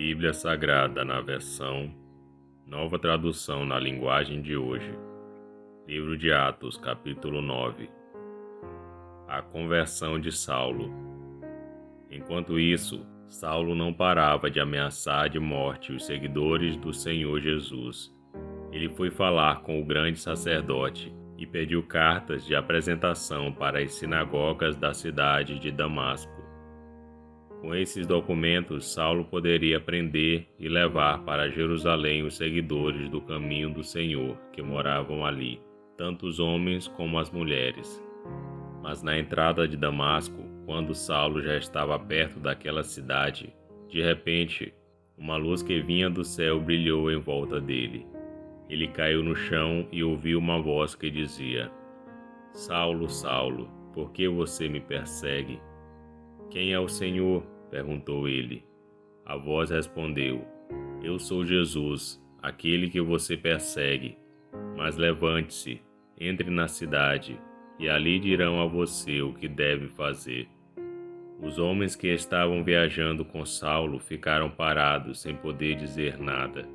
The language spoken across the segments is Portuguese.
Bíblia Sagrada na versão Nova Tradução na linguagem de hoje. Livro de Atos, capítulo 9. A conversão de Saulo. Enquanto isso, Saulo não parava de ameaçar de morte os seguidores do Senhor Jesus. Ele foi falar com o grande sacerdote e pediu cartas de apresentação para as sinagogas da cidade de Damasco. Com esses documentos, Saulo poderia prender e levar para Jerusalém os seguidores do caminho do Senhor que moravam ali, tanto os homens como as mulheres. Mas na entrada de Damasco, quando Saulo já estava perto daquela cidade, de repente, uma luz que vinha do céu brilhou em volta dele. Ele caiu no chão e ouviu uma voz que dizia: Saulo, Saulo, por que você me persegue? Quem é o Senhor? Perguntou ele. A voz respondeu: Eu sou Jesus, aquele que você persegue. Mas levante-se, entre na cidade, e ali dirão a você o que deve fazer. Os homens que estavam viajando com Saulo ficaram parados sem poder dizer nada.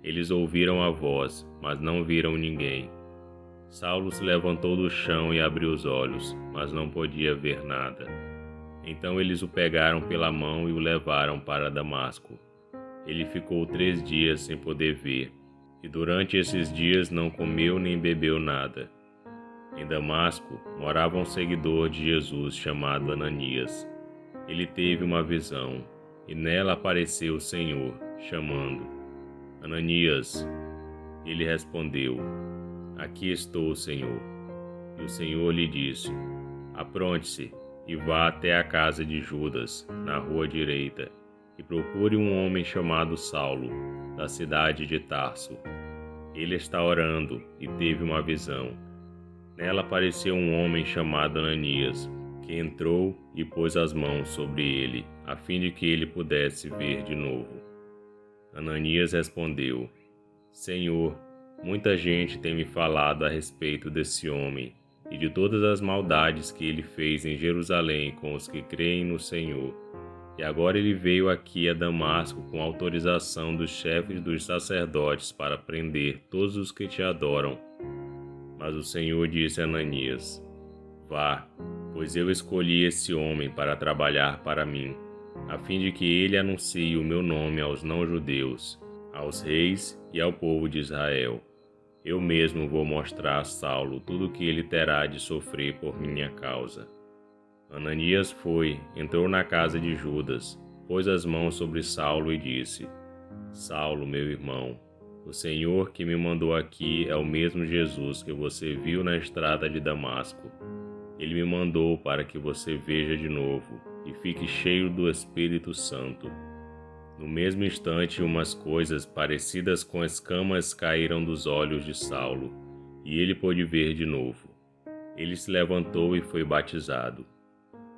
Eles ouviram a voz, mas não viram ninguém. Saulo se levantou do chão e abriu os olhos, mas não podia ver nada. Então eles o pegaram pela mão e o levaram para Damasco. Ele ficou 3 dias sem poder ver, e durante esses dias não comeu nem bebeu nada. Em Damasco morava um seguidor de Jesus chamado Ananias. Ele teve uma visão, e nela apareceu o Senhor, chamando: Ananias. Ele respondeu: Aqui estou, Senhor. E o Senhor lhe disse: Apronte-se e vá até a casa de Judas, na rua direita, e procure um homem chamado Saulo, da cidade de Tarso. Ele está orando e teve uma visão. Nela apareceu um homem chamado Ananias, que entrou e pôs as mãos sobre ele, a fim de que ele pudesse ver de novo. Ananias respondeu: Senhor, muita gente tem me falado a respeito desse homem e de todas as maldades que ele fez em Jerusalém com os que creem no Senhor. E agora ele veio aqui a Damasco com autorização dos chefes dos sacerdotes para prender todos os que te adoram. Mas o Senhor disse a Ananias: Vá, pois eu escolhi esse homem para trabalhar para mim, a fim de que ele anuncie o meu nome aos não-judeus, aos reis e ao povo de Israel. Eu mesmo vou mostrar a Saulo tudo o que ele terá de sofrer por minha causa. Ananias foi, entrou na casa de Judas, pôs as mãos sobre Saulo e disse: Saulo, meu irmão, o Senhor que me mandou aqui é o mesmo Jesus que você viu na estrada de Damasco. Ele me mandou para que você veja de novo e fique cheio do Espírito Santo. No mesmo instante, umas coisas parecidas com escamas caíram dos olhos de Saulo, e ele pôde ver de novo. Ele se levantou e foi batizado.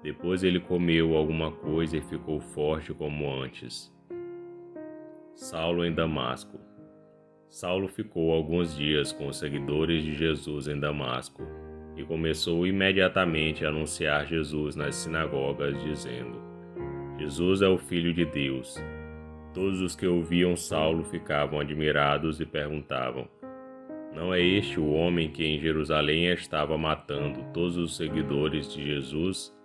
Depois ele comeu alguma coisa e ficou forte como antes. Saulo em Damasco. Saulo ficou alguns dias com os seguidores de Jesus em Damasco, e começou imediatamente a anunciar Jesus nas sinagogas, dizendo: Jesus é o Filho de Deus. Todos os que ouviam Saulo ficavam admirados e perguntavam: Não é este o homem que em Jerusalém estava matando todos os seguidores de Jesus?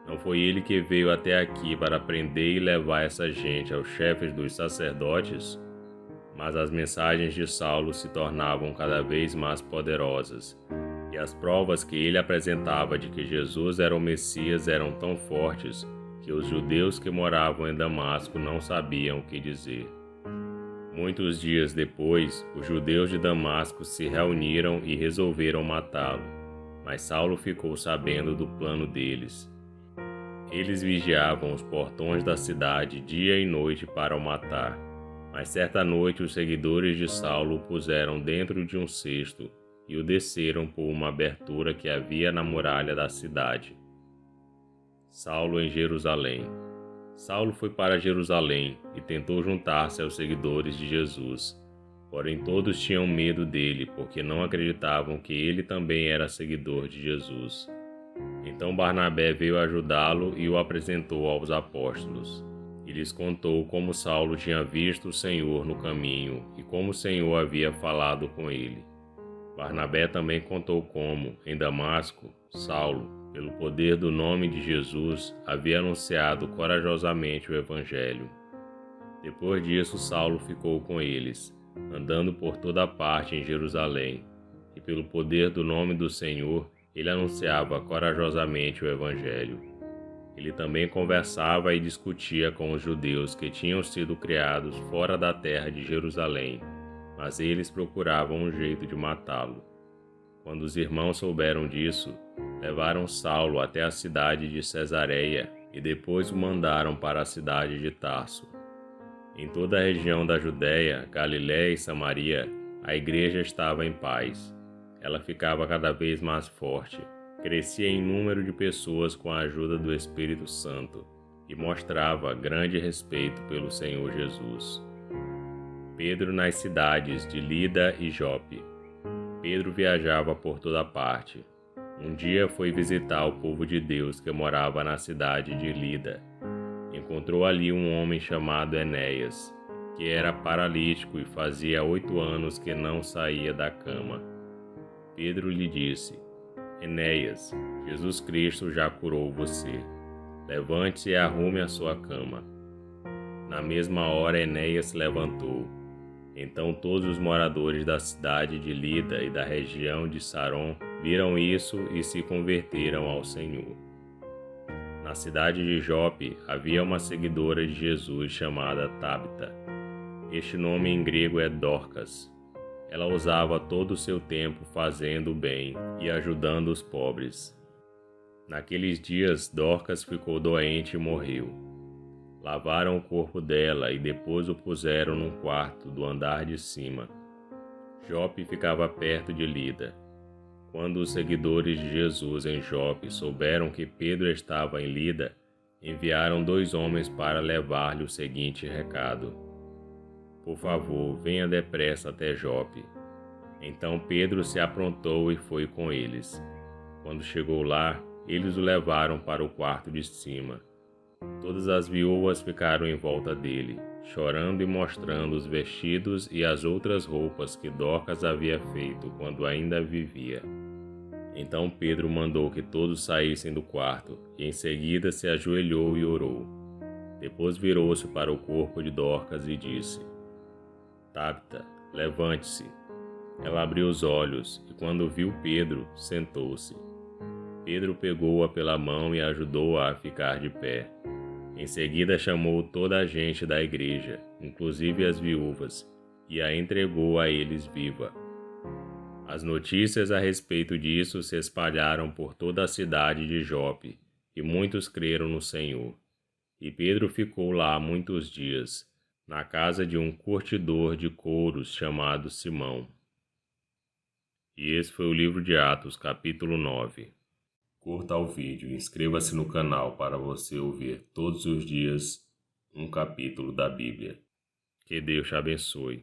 Não foi ele que veio até aqui para prender e levar essa gente aos chefes dos sacerdotes? Mas as mensagens de Saulo se tornavam cada vez mais poderosas, e as provas que ele apresentava de que Jesus era o Messias eram tão fortes que os judeus que moravam em Damasco não sabiam o que dizer. Muitos dias depois, os judeus de Damasco se reuniram e resolveram matá-lo, mas Saulo ficou sabendo do plano deles. Eles vigiavam os portões da cidade dia e noite para o matar, mas certa noite os seguidores de Saulo o puseram dentro de um cesto e o desceram por uma abertura que havia na muralha da cidade. Saulo em Jerusalém. Saulo foi para Jerusalém e tentou juntar-se aos seguidores de Jesus. Porém todos tinham medo dele, porque não acreditavam que ele também era seguidor de Jesus. Então Barnabé veio ajudá-lo e o apresentou aos apóstolos. e lhes contou como Saulo tinha visto o Senhor no caminho e como o Senhor havia falado com ele. Barnabé também contou como, em Damasco, Saulo, pelo poder do nome de Jesus, havia anunciado corajosamente o Evangelho. Depois disso, Saulo ficou com eles, andando por toda parte em Jerusalém, e pelo poder do nome do Senhor, ele anunciava corajosamente o Evangelho. Ele também conversava e discutia com os judeus que tinham sido criados fora da terra de Jerusalém, mas eles procuravam um jeito de matá-lo. Quando os irmãos souberam disso, levaram Saulo até a cidade de Cesareia e depois o mandaram para a cidade de Tarso. Em toda a região da Judéia, Galiléia e Samaria, a igreja estava em paz. Ela ficava cada vez mais forte, crescia em número de pessoas com a ajuda do Espírito Santo e mostrava grande respeito pelo Senhor Jesus. Pedro nas cidades de Lida e Jope. Pedro viajava por toda parte. Um dia foi visitar o povo de Deus que morava na cidade de Lida. Encontrou ali um homem chamado Enéas, que era paralítico e fazia 8 anos que não saía da cama. Pedro lhe disse: Enéas, Jesus Cristo já curou você. Levante-se e arrume a sua cama. Na mesma hora Enéas se levantou. Então todos os moradores da cidade de Lida e da região de Saron viram isso e se converteram ao Senhor. Na cidade de Jope havia uma seguidora de Jesus chamada Tabita. Este nome em grego é Dorcas. Ela usava todo o seu tempo fazendo o bem e ajudando os pobres. Naqueles dias, Dorcas ficou doente e morreu. Lavaram o corpo dela e depois o puseram num quarto do andar de cima. Jope ficava perto de Lida. Quando os seguidores de Jesus em Jope souberam que Pedro estava em Lida, enviaram 2 homens para levar-lhe o seguinte recado: Por favor, venha depressa até Jope. Então Pedro se aprontou e foi com eles. Quando chegou lá, eles o levaram para o quarto de cima. Todas as viúvas ficaram em volta dele, chorando e mostrando os vestidos e as outras roupas que Dorcas havia feito quando ainda vivia. Então Pedro mandou que todos saíssem do quarto e em seguida se ajoelhou e orou. Depois virou-se para o corpo de Dorcas e disse: Tabita, levante-se. Ela abriu os olhos e quando viu Pedro, sentou-se. Pedro pegou-a pela mão e ajudou-a a ficar de pé. Em seguida chamou toda a gente da igreja, inclusive as viúvas, e a entregou a eles viva. As notícias a respeito disso se espalharam por toda a cidade de Jope, e muitos creram no Senhor. E Pedro ficou lá muitos dias, na casa de um curtidor de couros chamado Simão. E esse foi o livro de Atos, capítulo 9. Curta o vídeo e inscreva-se no canal para você ouvir todos os dias um capítulo da Bíblia. Que Deus te abençoe.